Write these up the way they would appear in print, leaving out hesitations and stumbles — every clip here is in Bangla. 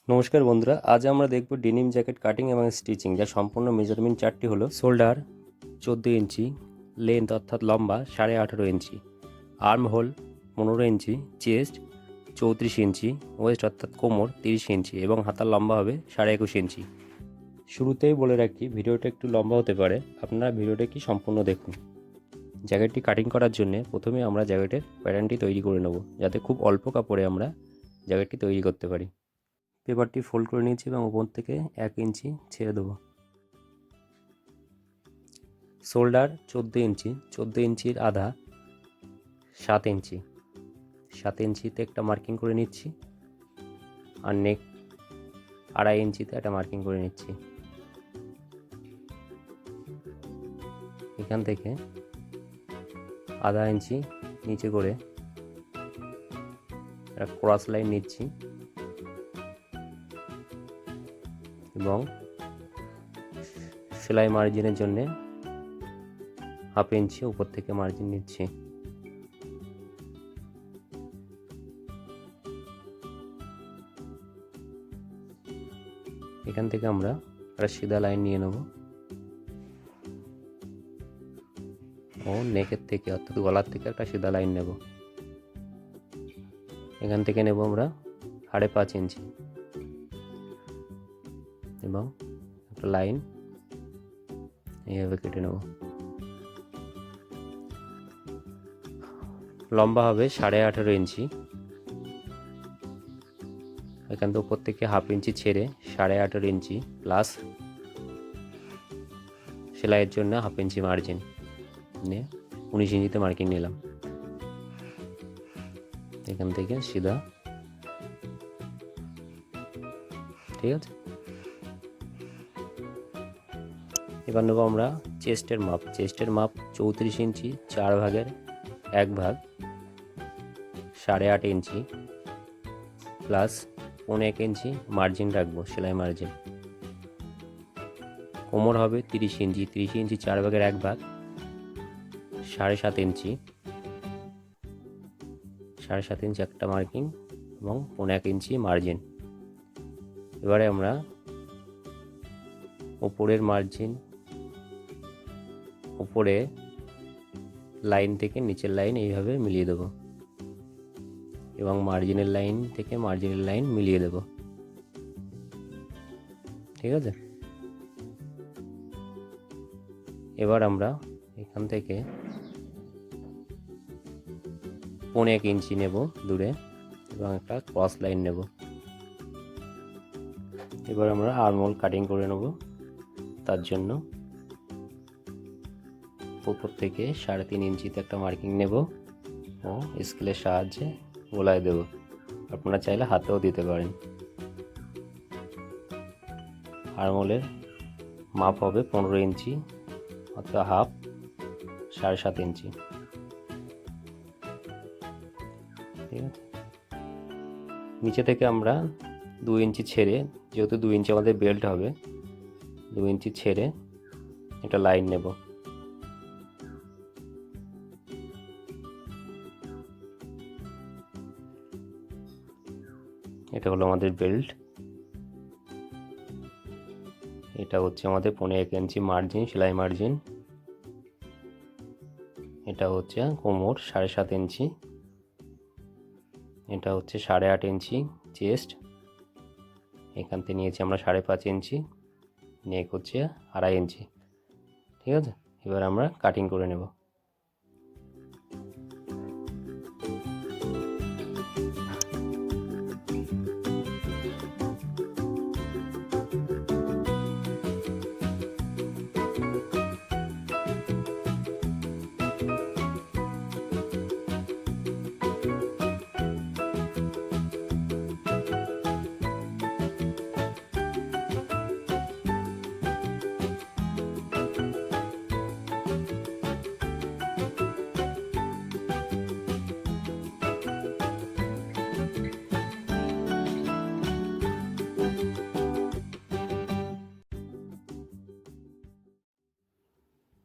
নমস্কার বন্ধুরা, আজ আমরা দেখব ডেনিম জ্যাকেট কাটিং এবং স্টিচিং, যার সম্পূর্ণ মেজারমেন্ট চার্টটি হলো শোল্ডার 14 ইঞ্চি, লেন্থ অর্থাৎ লম্বা 18.5 ইঞ্চি, আর্ম হোল 15 ইঞ্চি, চেস্ট 34 ইঞ্চি, ওয়েস্ট অর্থাৎ কোমর 30 ইঞ্চি এবং হাতার লম্বা হবে 21.5 ইঞ্চি। শুরুতেই বলে রাখি, ভিডিওটা একটু লম্বা হতে পারে, আপনারা ভিডিওটা কি সম্পূর্ণ দেখুন। জ্যাকেটটি কাটিং করার জন্য প্রথমে আমরা জ্যাকেটের প্যাটার্নটি তৈরি করে নেব, যাতে খুব অল্প কাপড়ে আমরা জ্যাকেটটি তৈরি করতে পারি। পেপারটি ফোল্ড করে নিয়েছি এবং উপর থেকে 1 ইঞ্চি ছেড়ে দেবো। শোল্ডার 14 ইঞ্চি, 14 ইঞ্চির আধা 7 ইঞ্চি, 7 ইঞ্চিতে একটা মার্কিং করে নিচ্ছি, আর নেক 2.5 ইঞ্চিতে একটা মার্কিং করে নিচ্ছি। এখান থেকে আধা ইঞ্চি নিচে করে একটা ক্রস লাইন নিচ্ছি এবং সেলাই মার্জিনের জন্য 1/2 ইঞ্চি উপর থেকে মার্জিন নিচ্ছি। এখান থেকে আমরা একটা সিধা লাইন নিয়ে নেব ও নেকের থেকে অর্থাৎ গলার থেকে একটা সিধা লাইন নেব। এখান থেকে নেব আমরা 5.5 ইঞ্চি এবং একটা লাইন এইভাবে কেটে নেব। লম্বা হবে 18.5 ইঞ্চি। এখান থেকে উপর থেকে 1/2 ইঞ্চি ছেড়ে 18.5 ইঞ্চি প্লাস সেলাইয়ের জন্য 1/2 ইঞ্চি মার্জিন নিয়ে 19 ইঞ্চিতে মার্কিং নিলাম। এখান থেকে সিধা, ঠিক আছে। এবার নেব আমরা চেস্টের মাপ। চেস্টের মাপ 34 ইঞ্চি, 4 ভাগের 1 ভাগ 8.5 ইঞ্চি প্লাস 1 ইঞ্চি মার্জিন রাখবো, সেলাই মার্জিন। কোমর হবে 30 ইঞ্চি, 30 ইঞ্চি 4 ভাগের 1 ভাগ 7.5 ইঞ্চি, 7.5 ইঞ্চি একটা মার্কিং এবং 1 ইঞ্চি মার্জিন। এবারে আমরা উপরের মার্জিন, উপরে লাইন থেকে নিচের লাইন এইভাবে মিলিয়ে দেব এবং মার্জিনের লাইন থেকে মার্জিনের লাইন মিলিয়ে দেব, ঠিক আছে। এবার আমরা এখান থেকে 1 ইঞ্চি নেব দূরে এবং একটা ক্রস লাইন নেব। এবার আমরা আর্মহোল কাটিং করে নেব। তার জন্য উপর থেকে 3.5 ইঞ্চিতে একটা মার্কিং নেব ও স্কেলের সাহায্যে গোলায় দেব। আপনারা চাইলে হাতেও দিতে পারেন। আর্মহোলের মাপ হবে 15 ইঞ্চি অর্থাৎ হাফ 7.5 ইঞ্চি, ঠিক আছে। নিচে থেকে আমরা 2 ইঞ্চি ছেড়ে, যেহেতু 2 ইঞ্চি আমাদের বেল্ট হবে, 2 ইঞ্চি ছেড়ে একটা লাইন নেব। এটা হলো আমাদের বেল্ট। এটা হচ্ছে আমাদের 1 ইঞ্চি মার্জিন, সেলাই মার্জিন। এটা হচ্ছে কোমর 7.5 ইঞ্চি। এটা হচ্ছে 8.5 ইঞ্চি চেস্ট। এখান থেকে নিয়েছি আমরা 5.5 ইঞ্চি। নেক হচ্ছে 2.5 ইঞ্চি, ঠিক আছে। এবার আমরা কাটিং করে নেব।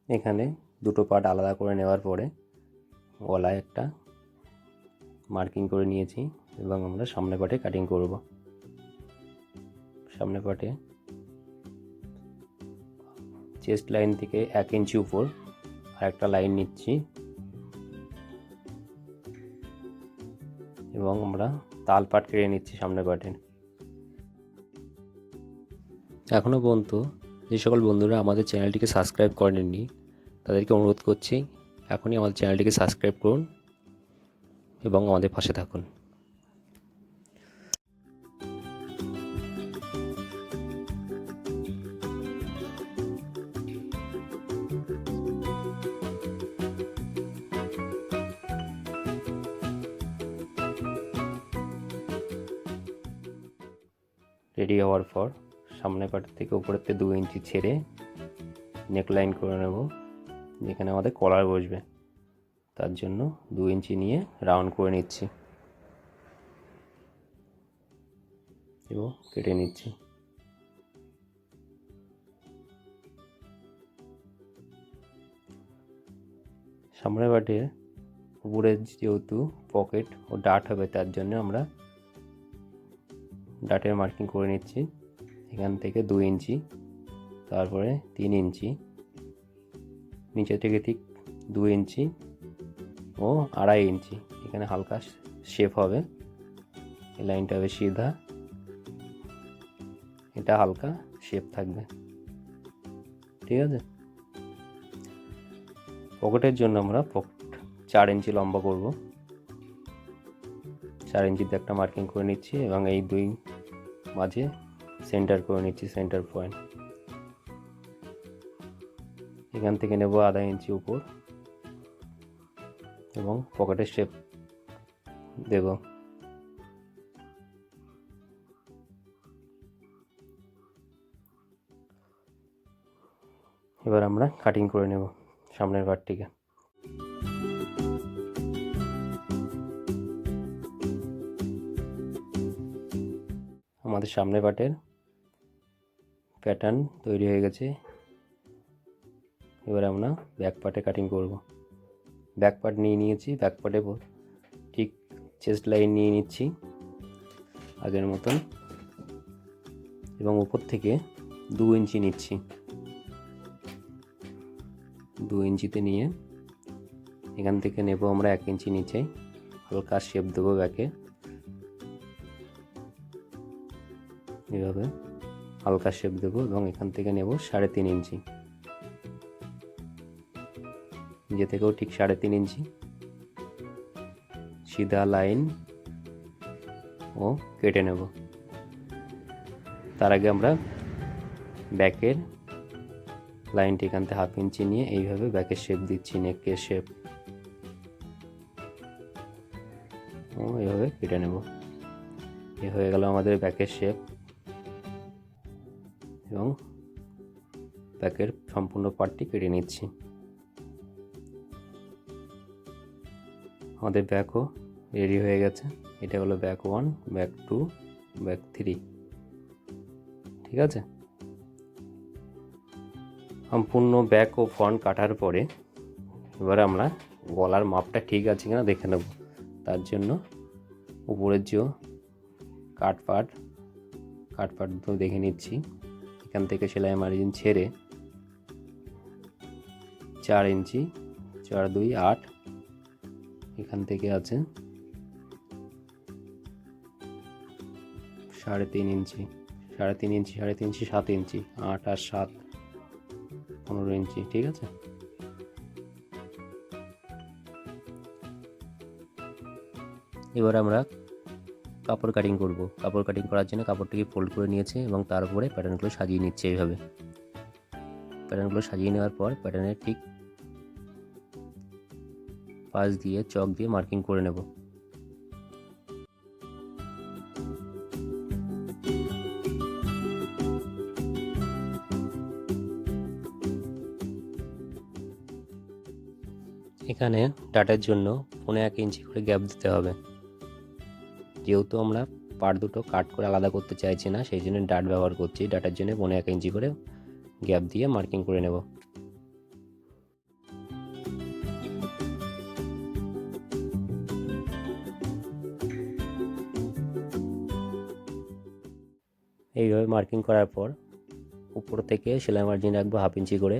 এখানে দুটো পার্ট আলাদা করে নেওয়ার পরে গলায় একটা মার্কিং করে নিয়েছি এবং আমরা সামনে পার্টে কাটিং করব। সামনে পাটে চেস্ট লাইন থেকে 1 ইঞ্চি উপর আর একটা লাইন নিচ্ছি এবং আমরা তাল পাট কেটে নিচ্ছি সামনে পাটে। এখনও পর্যন্ত যে সকল বন্ধুরা আমাদের চ্যানেলটিকে সাবস্ক্রাইব করেননি তাদেরকে অনুরোধ করছি এখনই আমাদের চ্যানেলটিকে সাবস্ক্রাইব করুন এবং আমাদের পাশে থাকুন। রেডি হওয়ার পর সামনের পাট থেকে উপরের থেকে 2 ইঞ্চি ছেড়ে নেকলাইন করে নেব, যেখানে আমাদের কলার বসবে। তার জন্য 2 ইঞ্চি নিয়ে রাউন্ড করে নিচ্ছি এবং কেটে নিচ্ছি। সামনের পাটের উপরে যেহেতু পকেট ও ডাট হবে তার জন্য আমরা ডাটের মার্কিং করে নিচ্ছি। এখান থেকে 2 ইঞ্চি, তারপরে 3 ইঞ্চি, নিচে থেকে ঠিক 2 ইঞ্চি ও 2.5 ইঞ্চি। এখানে হালকা শেপ হবে, এই লাইনটা হবে সিধা, এটা হালকা শেপ থাকবে, ঠিক আছে। পকেটের জন্য আমরা পকেট 4 ইঞ্চি লম্বা করব। 4 ইঞ্চিতে একটা মার্কিং করে নিচ্ছি এবং এই 2 মাঝে সেন্টার করে নিচ্ছি, সেন্টার পয়েন্ট। এখান থেকে নেব 1/2 ইঞ্চি উপর এবং পকেটের শেপ দেব। এবার আমরা কাটিং করে নেব সামনের পার্টটিকে। আমাদের সামনের পার্টের প্যাটার্ন তৈরি হয়ে গেছে। এবার আমরা ব্যাক পার্টে কাটিং করব। ব্যাক পার্ট নিয়ে নিয়েছি, ব্যাক পার্টে ঠিক চেস্ট লাইন নিয়ে নিচ্ছি আগের মতন এবং উপর থেকে 2 ইঞ্চি নিচ্ছি। 2 ইঞ্চিতে নিয়ে এখান থেকে নেব আমরা 1 ইঞ্চি নিচে, হালকা শেপ দেবো ব্যাকে, এভাবে হালকা শেপ দেবো এবং এখান থেকে নেব 3.5 ইঞ্চি, নিজে থেকেও ঠিক 3.5 ইঞ্চি সিধা লাইন ও কেটে নেব। তার আগে আমরা ব্যাকের লাইনটি এখান থেকে 1/2 ইঞ্চি নিয়ে এইভাবে ব্যাকের শেপ দিচ্ছি, নেকের শেপ, ও এইভাবে কেটে নেব। এ হয়ে গেল আমাদের ব্যাকের শেপ এবং ব্যাকের সম্পূর্ণ পার্টটি কেটে নিচ্ছি। আমাদের ব্যাকও রেডি হয়ে গেছে। এটা হলো ব্যাক 1, ব্যাক 2, ব্যাক 3, ঠিক আছে। সম্পূর্ণ ব্যাক ও ফ্রন্ট কাটার পরে এবার আমরা গলার মাপটা ঠিক আছে কিনা দেখে নেব। তার জন্য উপরের যে কাট পার্ট দেখে নিচ্ছি। এখান থেকে সেলাই মার্জিন ছেড়ে 4 ইঞ্চি, 4 2 8, এখান থেকে আছে 3.5 ইঞ্চি, 3.5 ইঞ্চি, 3.5 ইঞ্চি, 7 ইঞ্চি, 8 আর 7 15 ইঞ্চি, ঠিক আছে। এবার আমরা কাপড় কাটিং করব। কাপড় কাটিং করার জন্য কাপড়টিকে ফোল্ড করে নিয়েছে এবং তার উপরে প্যাটার্নগুলো সাজিয়ে নিচ্ছে। এইভাবে প্যাটার্নগুলো সাজিয়ে নেওয়ার পর প্যাটার্নের ঠিক পাশ দিয়ে চক দিয়ে মার্কিং করে নেব। এখানে ডাটের জন্য 1.5 ইঞ্চি করে গ্যাপ দিতে হবে। যেহেতু আমরা পার্ট দুটো কাট করে আলাদা করতে চাইছি না, সেই জন্য ডাট ব্যবহার করছি। ডাটের জন্য 1.5 ইঞ্চি করে গ্যাপ দিয়ে মার্কিং করে নেব। এইভাবে মার্কিং করার পর উপর থেকে সেলাই মার্জিন রাখবো 1/2 ইঞ্চি করে।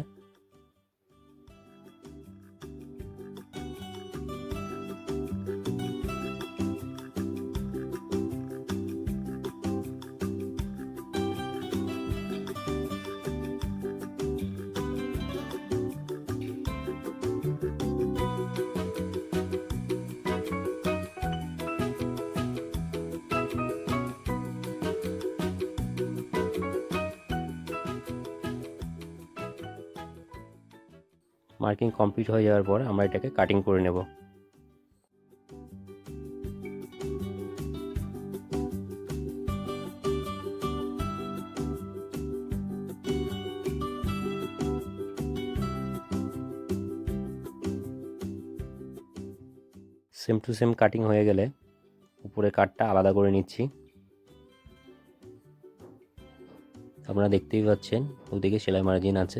মার্কিং কমপ্লিট হয়ে যাওয়ার পর আমরা এটাকে কাটিং করে নেব। সেম টু সেম কাটিং হয়ে গেলে উপরে কাটটা আলাদা করে নিচ্ছি। আপনারা দেখতেই পাচ্ছেন ওদিকে সেলাই মার্জিন আছে,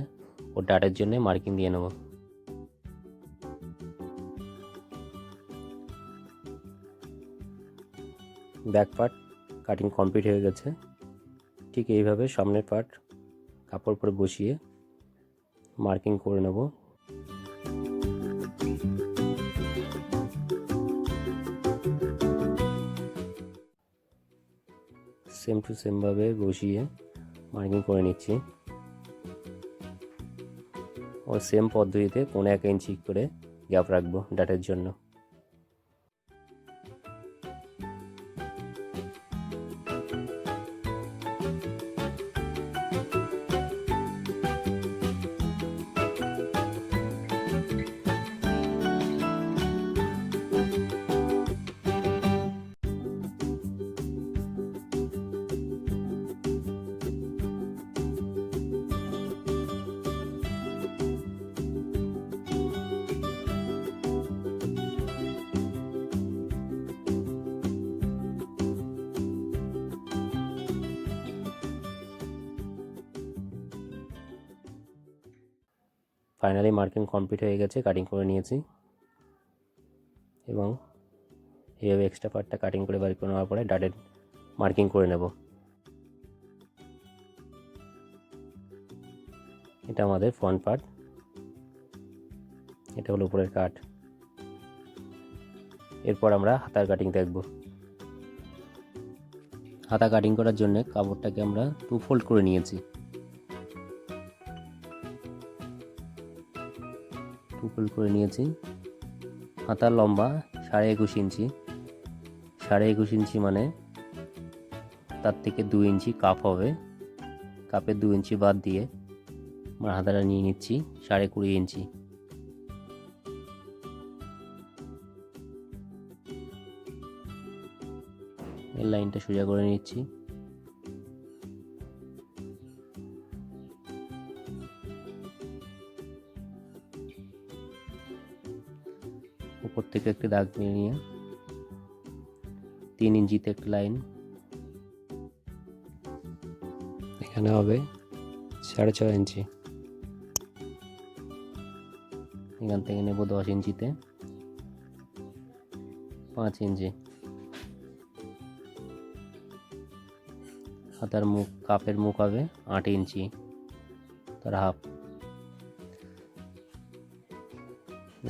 ও ডাটের জন্য মার্কিং দিয়ে নেব। ব্যাক পার্ট কাটিং কমপ্লিট হয়ে গেছে। ঠিক এইভাবে সামনের পার্ট কাপড় পরে বসিয়ে মার্কিং করে নেব। সেম টু সেমভাবে বসিয়ে মার্কিং করে নিচ্ছি। ও সেম পদ্ধতিতে 1.5 ইঞ্চি করে গ্যাপ রাখবো ডাটের জন্য। ফাইনালি মার্কিং কমপ্লিট হয়ে গেছে, কাটিং করে নিয়েছি এবং এইভাবে এক্সট্রা পার্টটা কাটিং করে বাড়ি করে নেওয়ার পরে ডাটের মার্কিং করে নেব। এটা আমাদের ফ্রন্ট পার্ট, এটা হলো উপরের কাট। এরপর আমরা হাতার কাটিং দেখব। হাতা কাটিং করার জন্য কাপড়টাকে আমরা 2 ফোল্ড করে নিয়েছি। 2 ফোল্ড করে নিয়েছি। হাতার লম্বা 21.5 ইঞ্চি। 21.5 ইঞ্চি মানে তার থেকে 2 ইঞ্চি কাপ হবে। কাপের 2 ইঞ্চি বাদ দিয়ে আমরা হাতাটা নিয়ে নিচ্ছি 20.5 ইঞ্চি। এই লাইনটা সোজা করে নিচ্ছি। উপর থেকে একটি দাগ নিয়ে 3 ইঞ্চিতে একটা লাইন, এখানে হবে 6.5 ইঞ্চি। এখান থেকে নেব 10 ইঞ্চিতে 5 ইঞ্চি। হাতার মুখ, কাপের মুখ হবে 8 ইঞ্চি, তার হাফ।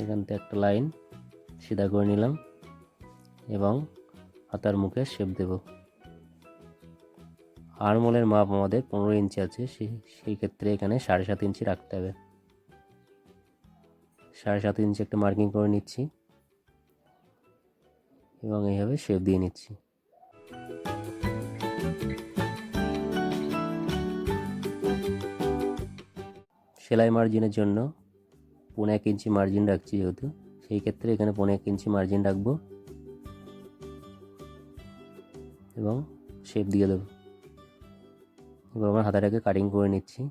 এখান থেকে একটা লাইন সিধা করে নিলাম এবং হাতার মুখে শেপ দেব। আর্মহোলের মাপ আমাদের 15 ইঞ্চি আছে, সেই ক্ষেত্রে এখানে 7.5 ইঞ্চি রাখতে হবে। 7.5 ইঞ্চি একটা মার্কিং করে নিচ্ছি এবং এইভাবে শেপ দিয়ে নিচ্ছি। সেলাই মার্জিনের জন্য 1.5 ইঞ্চি মার্জিন রাখছি, যেহেতু সেই ক্ষেত্রে এখানে 1.5 ইঞ্চি মার্জিন রাখবো এবং শেপ দিয়ে দেবো। এবার আমার হাতাটাকে কাটিং করে নিচ্ছি।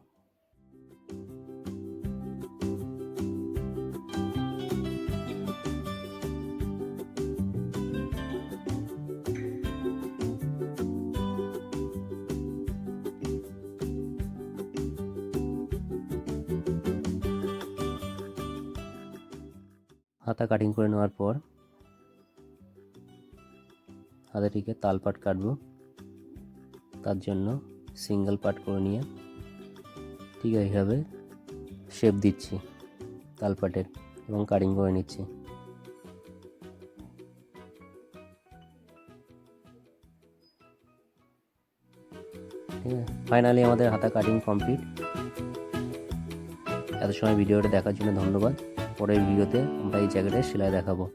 হাতা কাটিং করে নেওয়ার পর হাতাটিকে তালপাট কাটবো। তার জন্য সিঙ্গেল পার্ট করে নিয়ে ঠিক এইভাবে শেপ দিচ্ছি তালপাটের এবং কাটিং করে নিচ্ছি। ঠিক আছে, ফাইনালি আমাদের হাতা কাটিং কমপ্লিট। এত সময় ভিডিওটা দেখার জন্য ধন্যবাদ। পরের ভিডিওতে আমরা এই জ্যাকেটের সেলাই দেখাবো।